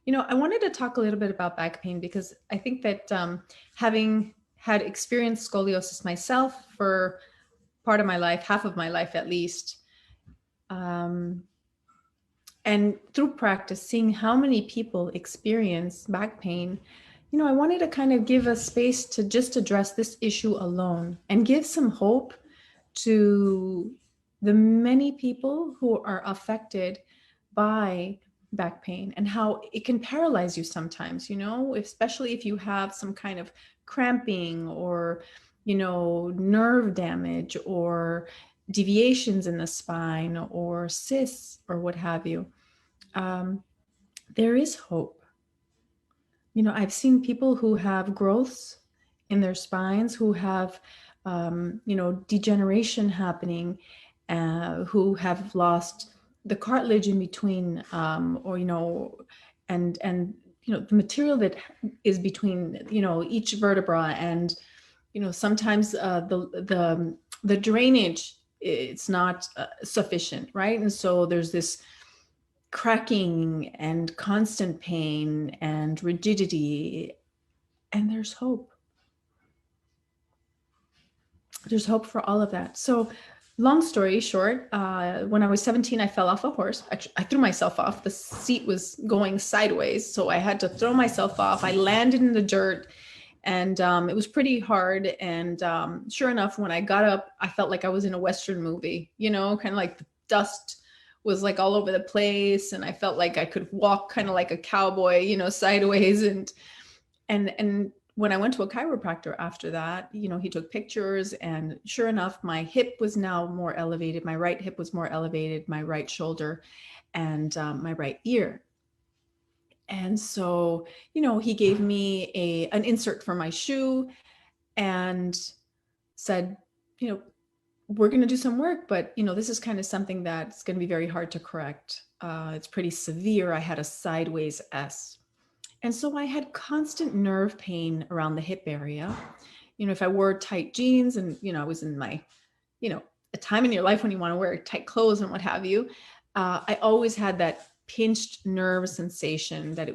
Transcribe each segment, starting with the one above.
I wanted to talk a little bit about back pain because I think that having had experienced scoliosis myself for part of my life, half of my life at least, and through practice, seeing how many people experience back pain, I wanted to kind of give a space to just address this issue alone and give some hope to the many people who are affected by back pain and how it can paralyze you sometimes, especially if you have some kind of cramping or, nerve damage or deviations in the spine or cysts or what have you. There is hope. I've seen people who have growths in their spines, who have, degeneration happening, who have lost the cartilage in between, and the material that is between, each vertebra, and sometimes the drainage, it's not sufficient, right? And so there's this cracking and constant pain and rigidity, and there's hope. There's hope for all of that. So long story short, when I was 17, I fell off a horse. Actually, I threw myself off. The seat was going sideways, so I had to throw myself off. I landed in the dirt, and it was pretty hard. And sure enough, when I got up, I felt like I was in a Western movie, kind of like the dust was like all over the place. And I felt like I could walk kind of like a cowboy, sideways. And when I went to a chiropractor after that, he took pictures, and sure enough, my hip was now more elevated. My right hip was more elevated, my right shoulder, and my right ear. And so, he gave me an insert for my shoe and said, we're going to do some work, but this is kind of something that's going to be very hard to correct. It's pretty severe. I had a sideways S. And so I had constant nerve pain around the hip area. If I wore tight jeans and, I was in my, a time in your life when you want to wear tight clothes and what have you, I always had that pinched nerve sensation that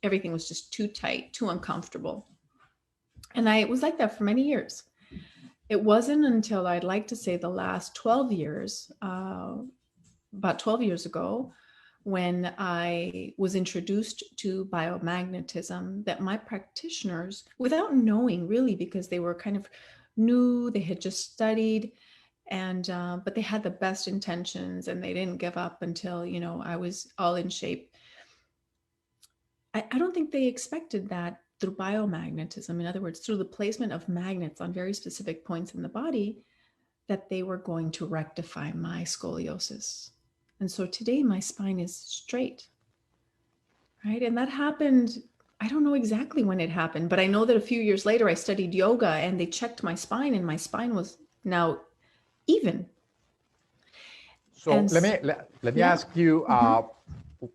everything was just too tight, too uncomfortable. And I was like that for many years. It wasn't until I'd like to say the last 12 years, about 12 years ago, when I was introduced to biomagnetism, that my practitioners, without knowing really, because they were kind of new, they had just studied, and but they had the best intentions, and they didn't give up until, I was all in shape. I don't think they expected that through biomagnetism, in other words, through the placement of magnets on very specific points in the body, that they were going to rectify my scoliosis. And so today my spine is straight, right? And that happened, I don't know exactly when it happened, but I know that a few years later I studied yoga and they checked my spine, and my spine was now even. So let me ask you,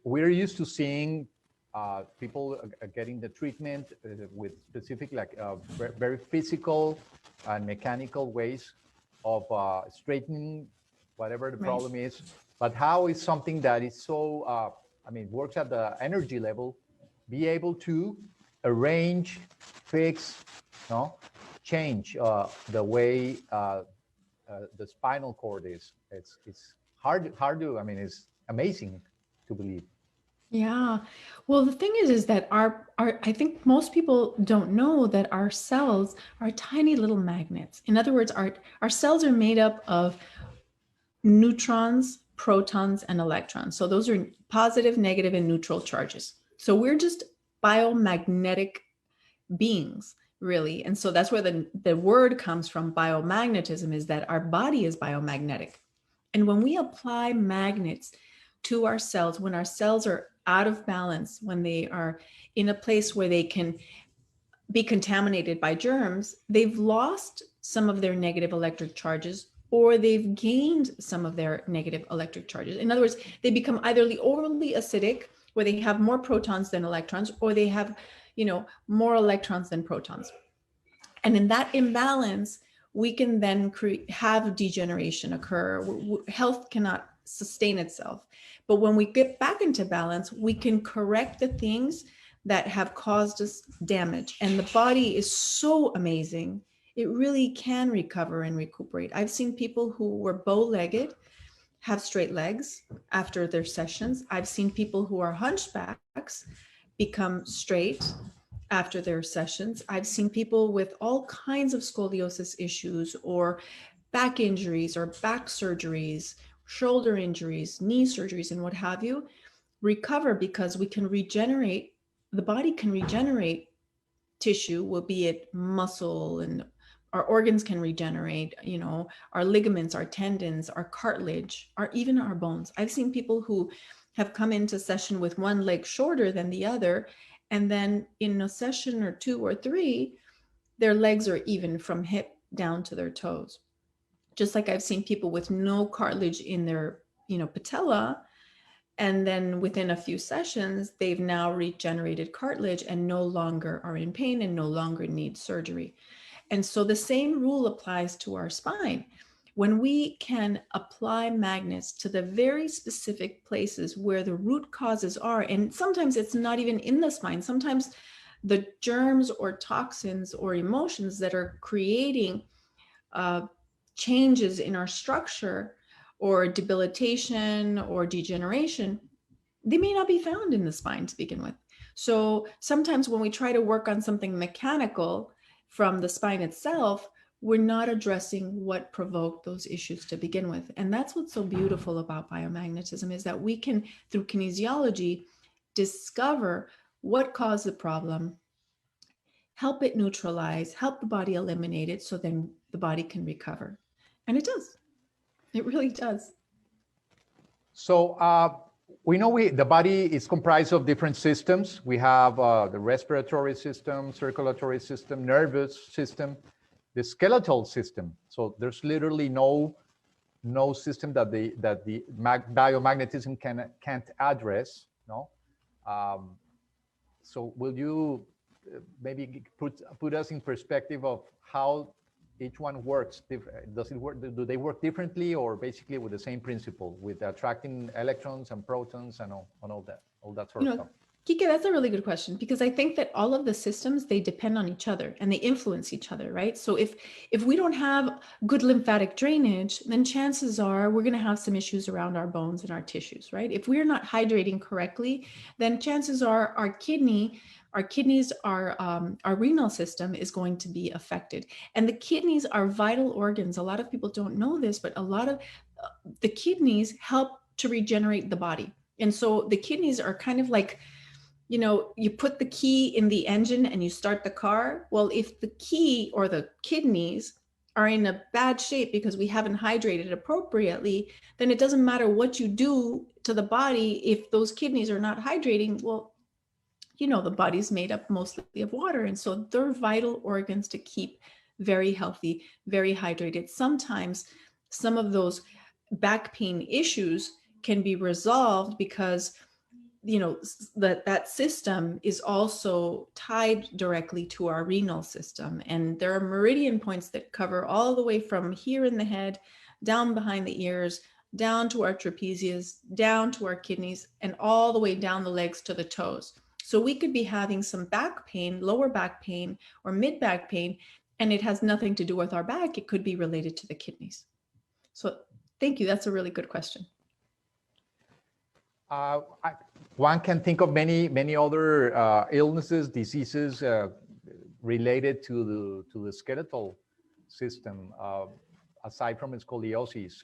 we're used to seeing people getting the treatment with specific, very physical and mechanical ways of straightening whatever the problem is. But how is something that is so, works at the energy level, be able to arrange, fix, change the way the spinal cord is? It's hard to, it's amazing to believe. Yeah. Well, the thing is that our I think most people don't know that our cells are tiny little magnets. In other words, our cells are made up of neutrons, protons, and electrons. So those are positive, negative, and neutral charges. So we're just biomagnetic beings, really. And so that's where the word comes from, biomagnetism, is that our body is biomagnetic. And when we apply magnets to our cells, when our cells are out of balance, when they are in a place where they can be contaminated by germs, they've lost some of their negative electric charges, or they've gained some of their negative electric charges. In other words, they become either overly acidic, where they have more protons than electrons, or they have, more electrons than protons. And in that imbalance, we can then have degeneration occur. Health cannot sustain itself. But when we get back into balance, we can correct the things that have caused us damage. And the body is so amazing. It really can recover and recuperate. I've seen people who were bow-legged have straight legs after their sessions. I've seen people who are hunchbacks become straight after their sessions. I've seen people with all kinds of scoliosis issues or back injuries or back surgeries, shoulder injuries, knee surgeries, and what have you, recover because we can regenerate. The body can regenerate tissue, will be it muscle, and our organs can regenerate, you know, our ligaments, our tendons, our cartilage, even our bones. I've seen people who have come into session with one leg shorter than the other, and then in a session or 2 or 3, their legs are even from hip down to their toes. Just like I've seen people with no cartilage in their, you know, patella, and then within a few sessions, they've now regenerated cartilage and no longer are in pain and no longer need surgery. And so the same rule applies to our spine. When we can apply magnets to the very specific places where the root causes are, and sometimes it's not even in the spine, sometimes the germs or toxins or emotions that are creating changes in our structure or debilitation or degeneration, they may not be found in the spine to begin with. So sometimes when we try to work on something mechanical from the spine itself, we're not addressing what provoked those issues to begin with. And that's what's so beautiful about biomagnetism, is that we can, through kinesiology, discover what caused the problem, help it neutralize, help the body eliminate it, so then the body can recover. And it does. It really does. So we know the body is comprised of different systems. We have the respiratory system, circulatory system, nervous system, the skeletal system. So there's literally no system that the biomagnetism can't address. No. So will you maybe put us in perspective of how each one works? Does it work? Do they work differently, or basically with the same principle, with attracting electrons and protons and all that sort of stuff? Kike, that's a really good question, because I think that all of the systems, they depend on each other and they influence each other, right? So if we don't have good lymphatic drainage, then chances are we're going to have some issues around our bones and our tissues, right? If we're not hydrating correctly, then chances are our kidneys, our renal system is going to be affected. And the kidneys are vital organs. A lot of people don't know this, but a lot of the kidneys help to regenerate the body. And so the kidneys are kind of like, you know, you put the key in the engine and you start the car. Well, if the key or the kidneys are in a bad shape because we haven't hydrated appropriately, then it doesn't matter what you do to the body. If those kidneys are not hydrating, well, you know, the body's made up mostly of water. And so they're vital organs to keep very healthy, very hydrated. Sometimes some of those back pain issues can be resolved because, you know, that system is also tied directly to our renal system. And there are meridian points that cover all the way from here in the head, down behind the ears, down to our trapezius, down to our kidneys, and all the way down the legs to the toes. So we could be having some back pain, lower back pain, or mid back pain, and it has nothing to do with our back. It could be related to the kidneys. So thank you. That's a really good question. One can think of many other illnesses, diseases related to the skeletal system, aside from scoliosis.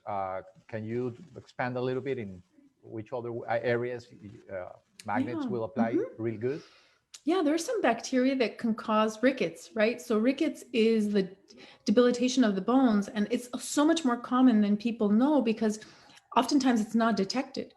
Can you expand a little bit in which other areas magnets will apply real good? Yeah, there's some bacteria that can cause rickets, right? So rickets is the debilitation of the bones, and it's so much more common than people know because oftentimes it's not detected.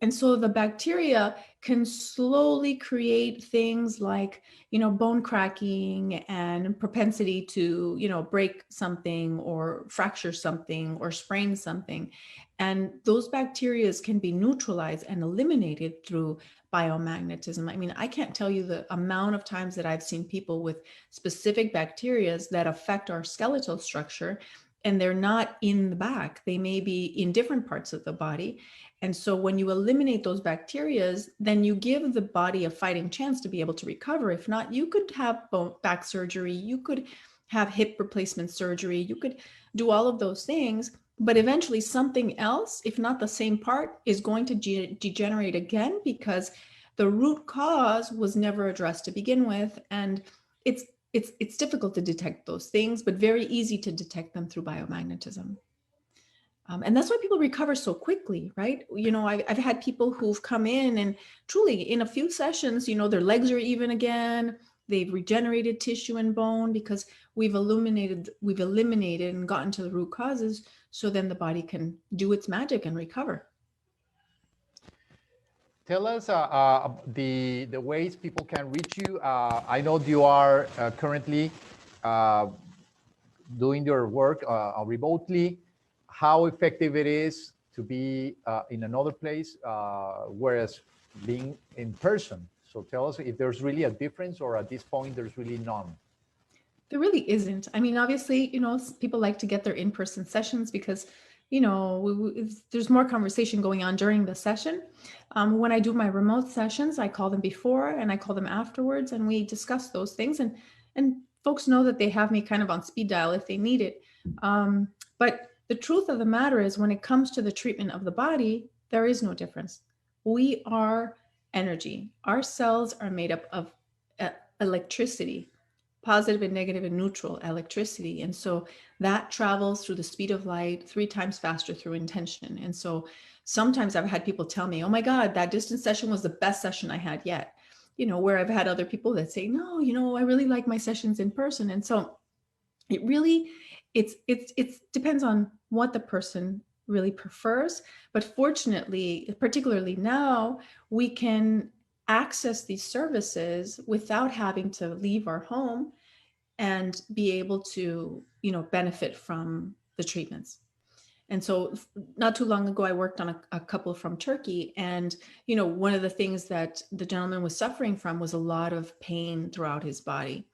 And so the bacteria can slowly create things like, you know, bone cracking and propensity to, you know, break something or fracture something or sprain something. And those bacteria can be neutralized and eliminated through biomagnetism. I mean, I can't tell you the amount of times that I've seen people with specific bacteria that affect our skeletal structure. and they're not in the back. They may be in different parts of the body. And so when you eliminate those bacteria, then you give the body a fighting chance to be able to recover. If not, you could have back surgery, you could have hip replacement surgery, you could do all of those things, but eventually something else, if not the same part, is going to degenerate again, because the root cause was never addressed to begin with. And it's difficult to detect those things, but very easy to detect them through biomagnetism. And that's why people recover so quickly, right? You know, I've had people who've come in and truly in a few sessions, you know, their legs are even again, they've regenerated tissue and bone, because we've eliminated and gotten to the root causes. So then the body can do its magic and recover. Tell us the ways people can reach you. I know you are currently doing your work remotely. How effective it is to be in another place, whereas being in person. So tell us if there's really a difference, or at this point there's really none. There really isn't. I mean, obviously, you know, people like to get their in-person sessions because, you know, there's more conversation going on during the session. When I do my remote sessions, I call them before and I call them afterwards, and we discuss those things. And folks know that they have me kind of on speed dial if they need it. But the truth of the matter is, when it comes to the treatment of the body, there is no difference. We are energy. Our cells are made up of electricity, positive and negative and neutral electricity. And so that travels through the speed of light 3 times faster through intention. And so sometimes I've had people tell me, oh my God, that distance session was the best session I had yet. You know, where I've had other people that say, no, you know, I really like my sessions in person. And so it really, it depends on what the person really prefers. But fortunately, particularly now, we can access these services without having to leave our home and be able to, you know, benefit from the treatments. And so not too long ago, I worked on a couple from Turkey. And, you know, one of the things that the gentleman was suffering from was a lot of pain throughout his body.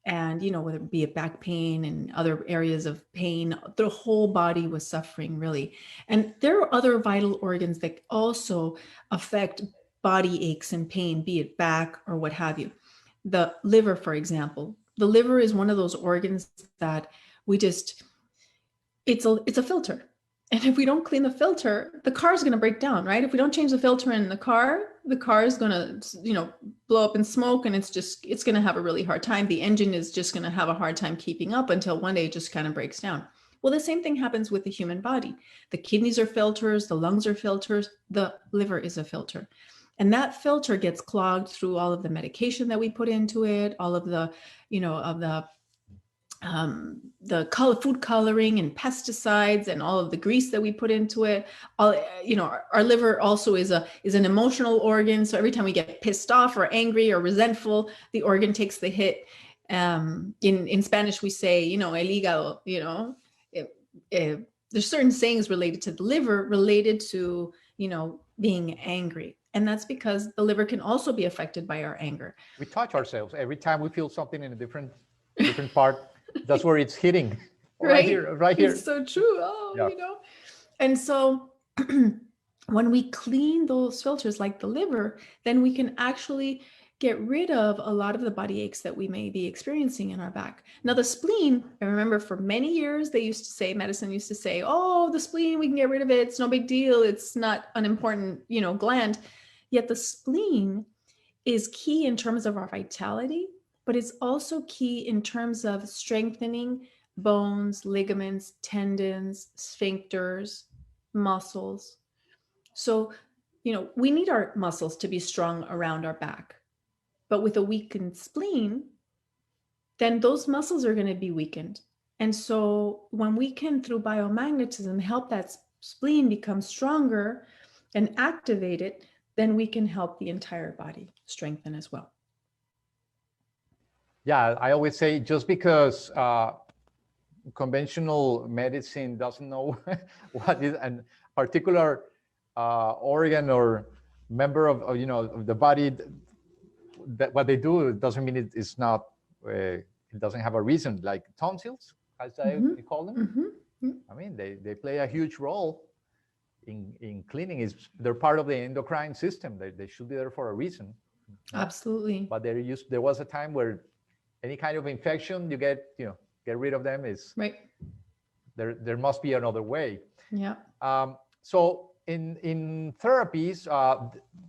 And, you know, whether it be a back pain and other areas of pain, the whole body was suffering really. And there are other vital organs that also affect body aches and pain, be it back or what have you. The liver, for example, the liver is one of those organs that we just, it's a filter. And if we don't clean the filter, the car is going to break down, right? If we don't change the filter in the car is going to, you know, blow up in smoke, and it's going to have a really hard time. The engine is just going to have a hard time keeping up until one day it just kind of breaks down. Well, the same thing happens with the human body. The kidneys are filters, the lungs are filters, the liver is a filter. And that filter gets clogged through all of the medication that we put into it, all of the, you know, of the food coloring and pesticides and all of the grease that we put into it. All, you know, our liver also is an emotional organ. So every time we get pissed off or angry or resentful, the organ takes the hit. In Spanish, we say, you know, el hígado, you know, there's certain sayings related to the liver, related to, you know, being angry. And that's because the liver can also be affected by our anger. We touch ourselves every time we feel something in a different part. That's where it's hitting. Right here, right here. It's so true. Oh, yeah. You know. And so when we clean those filters like the liver, then we can actually get rid of a lot of the body aches that we may be experiencing in our back. Now, the spleen, I remember for many years, medicine used to say, oh, the spleen, we can get rid of it. It's no big deal. It's not an important, you know, gland. Yet the spleen is key in terms of our vitality, but it's also key in terms of strengthening bones, ligaments, tendons, sphincters, muscles. So, you know, we need our muscles to be strong around our back. But with a weakened spleen, then those muscles are going to be weakened. And so when we can, through biomagnetism, help that spleen become stronger and activate it, then we can help the entire body strengthen as well. Yeah, I always say, just because conventional medicine doesn't know what is a particular organ or member of, you know, of the body, that what they do doesn't mean it's not, it doesn't have a reason. Like tonsils, as I call them. I mean, they play a huge role in cleaning. They're part of the endocrine system. They should be there for a reason. No? Absolutely. But there was a time where any kind of infection, you get rid of them. Is right. There must be another way. Yeah. So in therapies,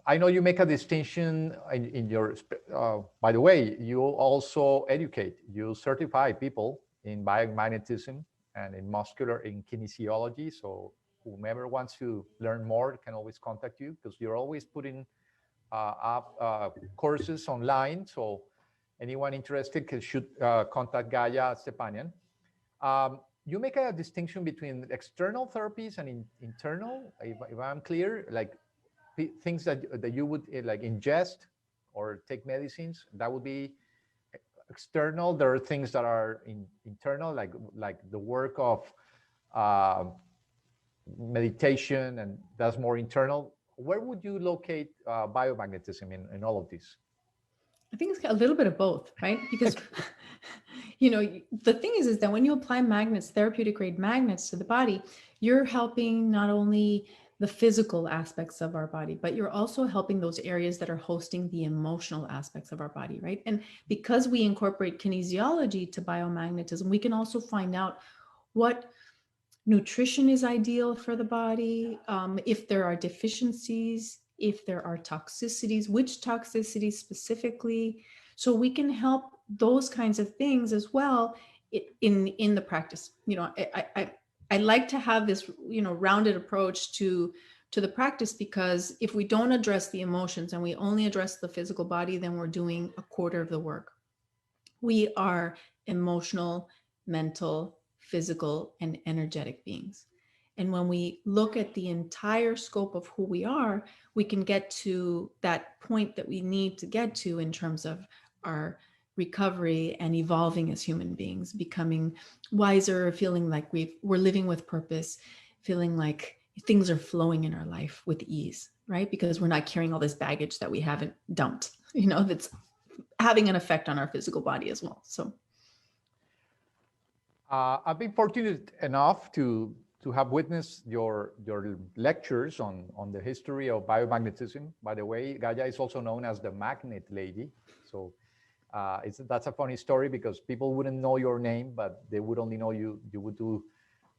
I know you make a distinction in your, by the way, you also educate, you certify people in biomagnetism and in muscular, in kinesiology. So whomever wants to learn more can always contact you, because you're always putting up courses online. So anyone interested should contact Gaya Stepanian. You make a distinction between external therapies and internal, if I'm clear, like things that you would like ingest or take medicines, that would be external. There are things that are internal, like the work of meditation, and that's more internal. Where would you locate biomagnetism in all of this? I think it's a little bit of both, right? Because the thing is that when you apply magnets, therapeutic grade magnets to the body, you're helping not only the physical aspects of our body, but you're also helping those areas that are hosting the emotional aspects of our body, right? And because we incorporate kinesiology to biomagnetism, we can also find out what nutrition is ideal for the body, if there are deficiencies, if there are toxicities, which toxicities specifically. So we can help those kinds of things as well in the practice. I like to have this, rounded approach to the practice, because if we don't address the emotions and we only address the physical body, then we're doing a quarter of the work. We are emotional, mental, physical, and energetic beings. And when we look at the entire scope of who we are, we can get to that point that we need to get to in terms of our recovery and evolving as human beings, becoming wiser, feeling like we're living with purpose, feeling like things are flowing in our life with ease, right? Because we're not carrying all this baggage that we haven't dumped, that's having an effect on our physical body as well. So I've been fortunate enough to have witnessed your lectures on the history of biomagnetism. By the way, Gaya is also known as the Magnet Lady. So that's a funny story, because people wouldn't know your name, but they would only know you would do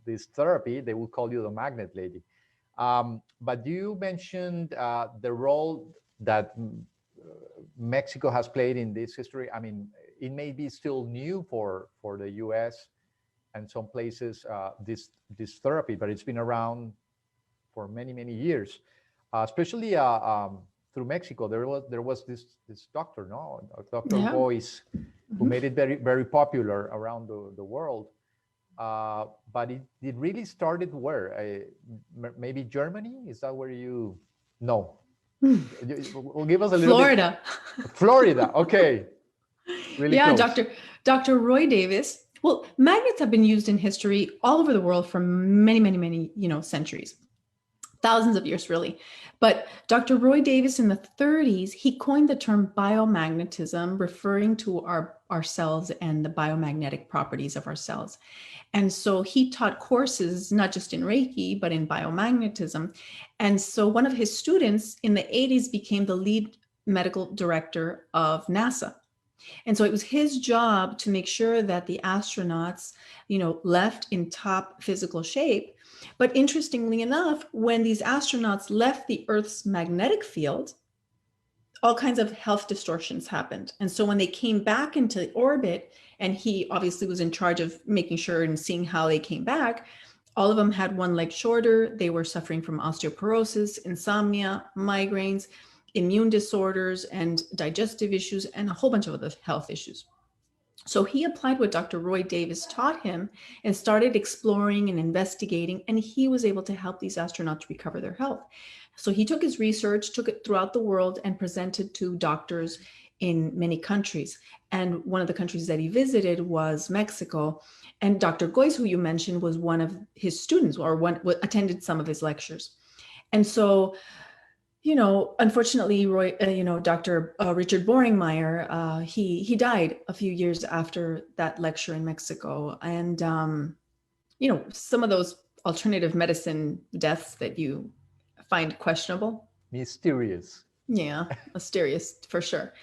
this therapy. They would call you the Magnet Lady. But you mentioned the role that Mexico has played in this history. I mean, it may be still new for the US and some places, this therapy, but it's been around for many, many years, especially through Mexico. There was this doctor, Dr. Yeah. Boyce, who made it very, very popular around the world. But it really started where? Maybe Germany? Is that where you know? Well, give us a little Florida. bit. Florida, okay. Really yeah, close. Dr. Roy Davis. Well, magnets have been used in history all over the world for many, many, many, centuries, thousands of years, really. But Dr. Roy Davis in the 30s, he coined the term biomagnetism, referring to our cells and the biomagnetic properties of our cells. And so he taught courses, not just in Reiki, but in biomagnetism. And so one of his students in the 80s became the lead medical director of NASA. And so it was his job to make sure that the astronauts, left in top physical shape. But interestingly enough, when these astronauts left the Earth's magnetic field, all kinds of health distortions happened. And so when they came back into orbit, and he obviously was in charge of making sure and seeing how they came back, all of them had one leg shorter. They were suffering from osteoporosis, insomnia, migraines, immune disorders, and digestive issues, and a whole bunch of other health issues. So he applied what Dr. Roy Davis taught him and started exploring and investigating, and he was able to help these astronauts recover their health. So he took his research, took it throughout the world, and presented to doctors in many countries. And one of the countries that he visited was Mexico. And Dr. Goyce, who you mentioned, was one of his students, or attended some of his lectures. And so, unfortunately, Dr. Richard Boringmeyer, he died a few years after that lecture in Mexico. And some of those alternative medicine deaths that you find questionable. Mysterious. Yeah, mysterious for sure.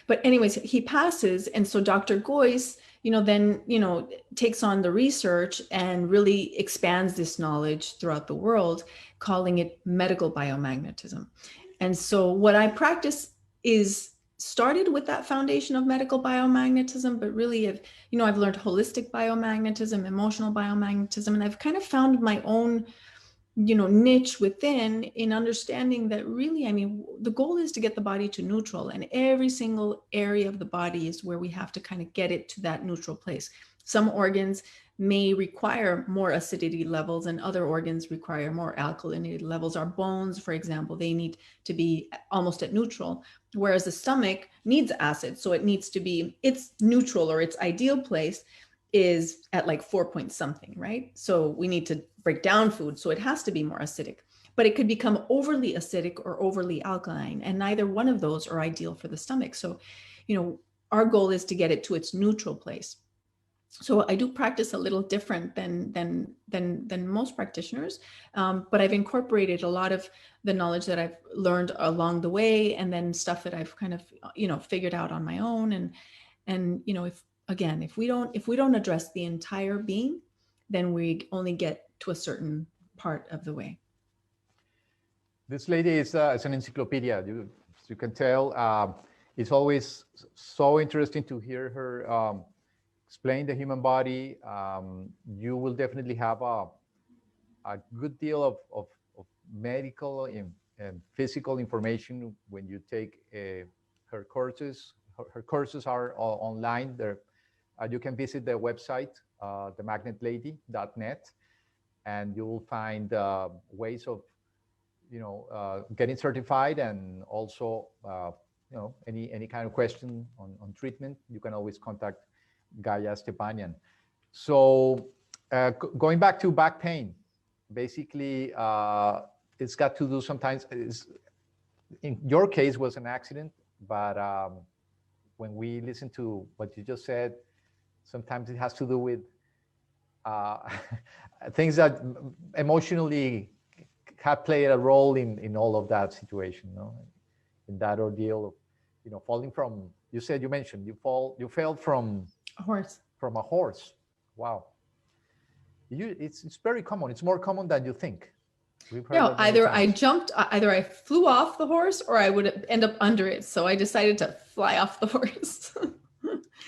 But anyways, he passes. And so Dr. Goyce, then, takes on the research and really expands this knowledge throughout the world, calling it medical biomagnetism. And so what I practice is started with that foundation of medical biomagnetism, but really I've learned holistic biomagnetism, emotional biomagnetism, and I've kind of found my own niche within in understanding that really, the goal is to get the body to neutral, and every single area of the body is where we have to kind of get it to that neutral place. Some organs may require more acidity levels and other organs require more alkalinity levels. Our bones, for example, they need to be almost at neutral, whereas the stomach needs acid. So it needs to be, its neutral or its ideal place is at like 4 point something, right? So we need to break down food. So it has to be more acidic, but it could become overly acidic or overly alkaline, and neither one of those are ideal for the stomach. So, our goal is to get it to its neutral place. So I do practice a little different than most practitioners, but I've incorporated a lot of the knowledge that I've learned along the way, and then stuff that I've kind of figured out on my own. And if we don't address the entire being, then we only get to a certain part of the way. This lady is an encyclopedia. You can tell. It's always so interesting to hear her explain the human body. You will definitely have a good deal of medical and physical information when you take her courses. Her courses are online. You can visit the website, themagnetlady.net, and you will find ways of getting certified, and also any kind of question on treatment. You can always contact Gaya Stepanian. So going back to back pain, basically it's got to do sometimes, in your case was an accident, but when we listen to what you just said, sometimes it has to do with things that emotionally have played a role in all of that situation, in that ordeal of, falling from, you mentioned you fell from a horse. From a horse. Wow. It's very common. It's more common than you think. Either I flew off the horse or I would end up under it. So I decided to fly off the horse.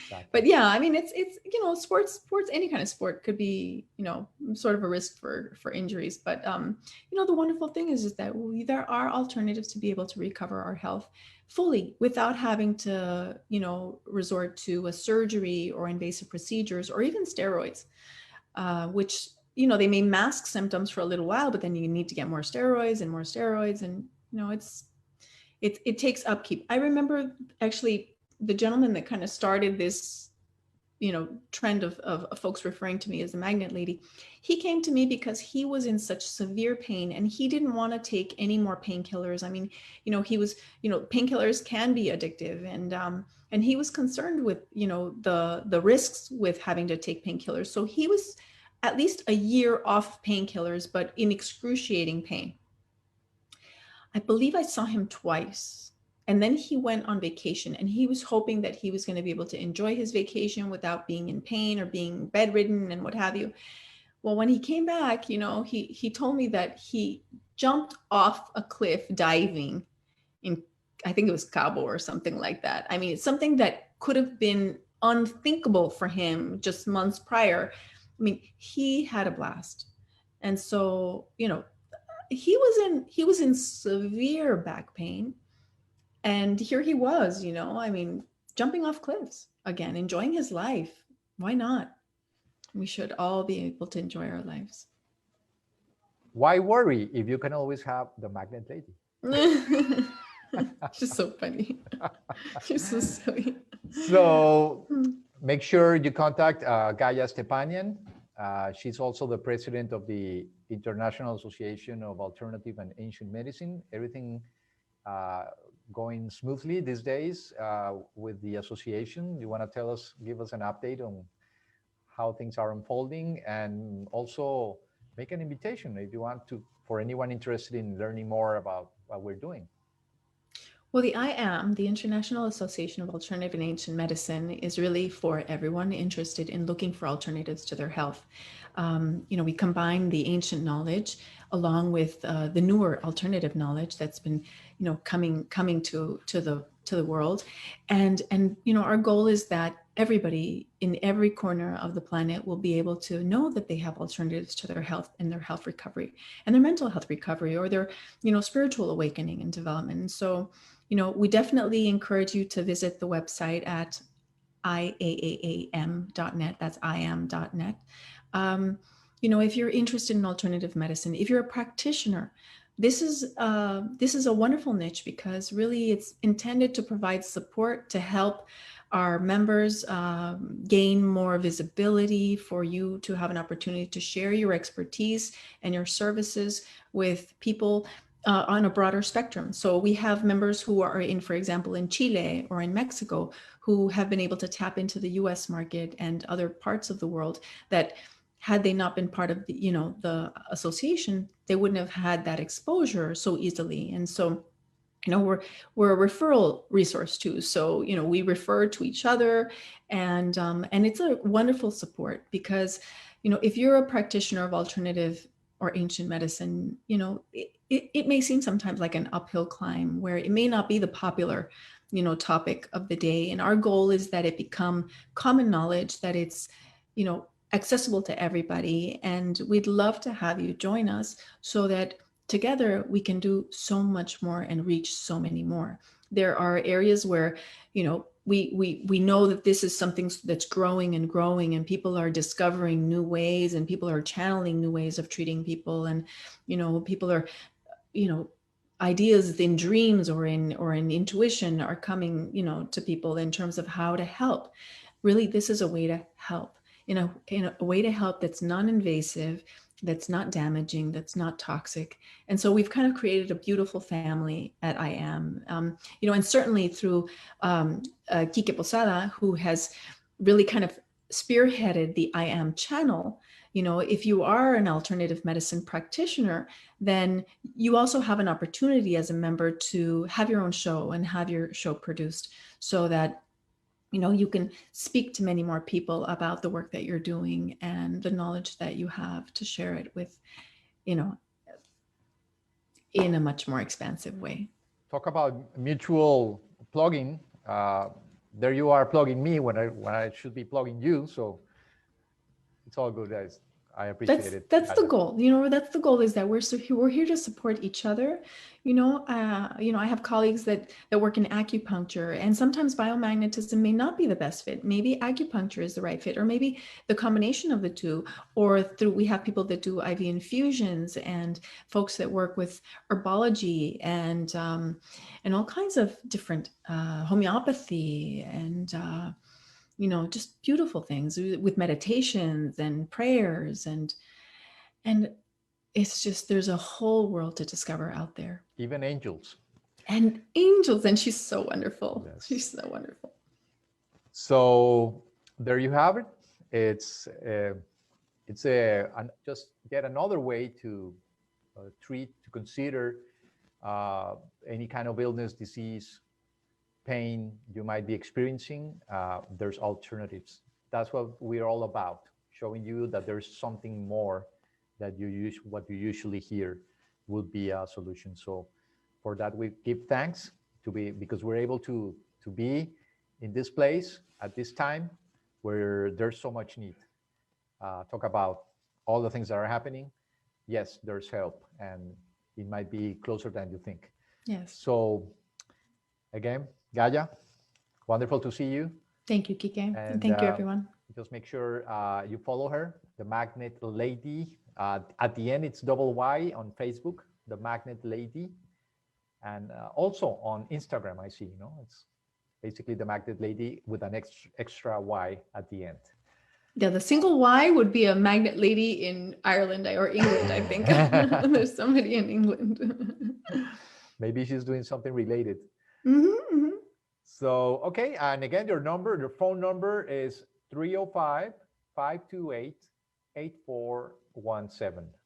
Exactly. But yeah, it's sports, any kind of sport could be, sort of a risk for injuries. But, the wonderful thing is that there are alternatives to be able to recover our health fully without having to, resort to a surgery or invasive procedures or even steroids, which, they may mask symptoms for a little while, but then you need to get more steroids. And, it takes upkeep. I remember actually the gentleman that kind of started this, trend of folks referring to me as the magnet lady. He came to me because he was in such severe pain and he didn't want to take any more painkillers. He was, painkillers can be addictive, and he was concerned with, the risks with having to take painkillers. So he was at least a year off painkillers, but in excruciating pain. I believe I saw him twice. And then he went on vacation, and he was hoping that he was going to be able to enjoy his vacation without being in pain or being bedridden and what have you. Well, when he came back, he told me that he jumped off a cliff diving in, I think it was Cabo or something like that. It's something that could have been unthinkable for him just months prior. He had a blast. And so, he was in severe back pain. And here he was, jumping off cliffs again, enjoying his life. Why not? We should all be able to enjoy our lives. Why worry if you can always have the magnet lady? She's so funny. She's so silly. So make sure you contact Gaya Stepanian. She's also the president of the International Association of Alternative and Ancient Medicine. Everything going smoothly these days with the association. You want to give us an update on how things are unfolding, and also make an invitation if you want to, for anyone interested in learning more about what we're doing. Well, the IAAAM, the International Association of Alternative and Ancient Medicine, is really for everyone interested in looking for alternatives to their health. We combine the ancient knowledge along with the newer alternative knowledge that's been, coming to the world, and our goal is that everybody in every corner of the planet will be able to know that they have alternatives to their health and their health recovery and their mental health recovery, or their, spiritual awakening and development. And so, we definitely encourage you to visit the website at IAAAM.net. That's IAAM.net. If you're interested in alternative medicine, if you're a practitioner, this is a wonderful niche, because really it's intended to provide support to help our members gain more visibility, for you to have an opportunity to share your expertise and your services with people on a broader spectrum. So we have members who are in, for example, in Chile or in Mexico, who have been able to tap into the US market and other parts of the world that, had they not been part of the association, they wouldn't have had that exposure so easily. And so, we're a referral resource too. So, we refer to each other, and it's a wonderful support, because, if you're a practitioner of alternative or ancient medicine, it may seem sometimes like an uphill climb, where it may not be the popular, topic of the day. And our goal is that it become common knowledge, that it's, accessible to everybody. And we'd love to have you join us, so that together we can do so much more and reach so many more. There are areas where, we know that this is something that's growing and growing, and people are discovering new ways, and people are channeling new ways of treating people. And, people are, ideas in dreams or in intuition are coming, to people in terms of how to help. Really, this is a way to help, in a way to help that's non-invasive, that's not damaging, that's not toxic. And so we've kind of created a beautiful family at IAAAM, and certainly through Kike Posada, who has really kind of spearheaded the IAAAM channel. If you are an alternative medicine practitioner, then you also have an opportunity as a member to have your own show and have your show produced, so that you can speak to many more people about the work that you're doing and the knowledge that you have to share it with, in a much more expansive way. Talk about mutual plugging. There you are plugging me when I should be plugging you. So it's all good, guys. I appreciate it. That's the goal. That's the goal, is that we're here to support each other. I have colleagues that work in acupuncture, and sometimes biomagnetism may not be the best fit. Maybe acupuncture is the right fit, or maybe the combination of the two. Or we have people that do IV infusions, and folks that work with herbology and all kinds of different homeopathy and just beautiful things with meditations and prayers, and it's just, there's a whole world to discover out there. Even angels. And angels, and she's so wonderful. Yes. She's so wonderful. So there you have it. It's just yet another way to treat, to consider any kind of illness, disease, pain you might be experiencing. There's alternatives. That's what we're all about, showing you that there's something more that what you usually hear would be a solution. So for that, we give thanks because we're able to be in this place at this time where there's so much need. Talk about all the things that are happening. Yes, there's help, and it might be closer than you think. Yes. So again, Gaya, wonderful to see you. Thank you, Kike. And thank you, everyone. Just make sure you follow her, the Magnet Lady. At the end, it's Y on Facebook, the Magnet Lady. And also on Instagram, I see, it's basically the Magnet Lady with an extra Y at the end. Yeah, the single Y would be a Magnet Lady in Ireland or England, I think. There's somebody in England. Maybe she's doing something related. So, okay. And again, your phone number is 305 305-528-8417.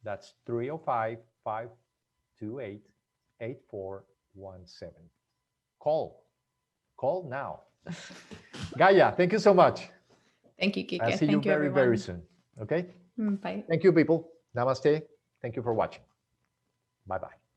That's 305-528-8417. Call now. Gaya, thank you so much. Thank you, Kike. I'll see you very, very soon. Okay? Bye. Thank you, people. Namaste. Thank you for watching. Bye-bye.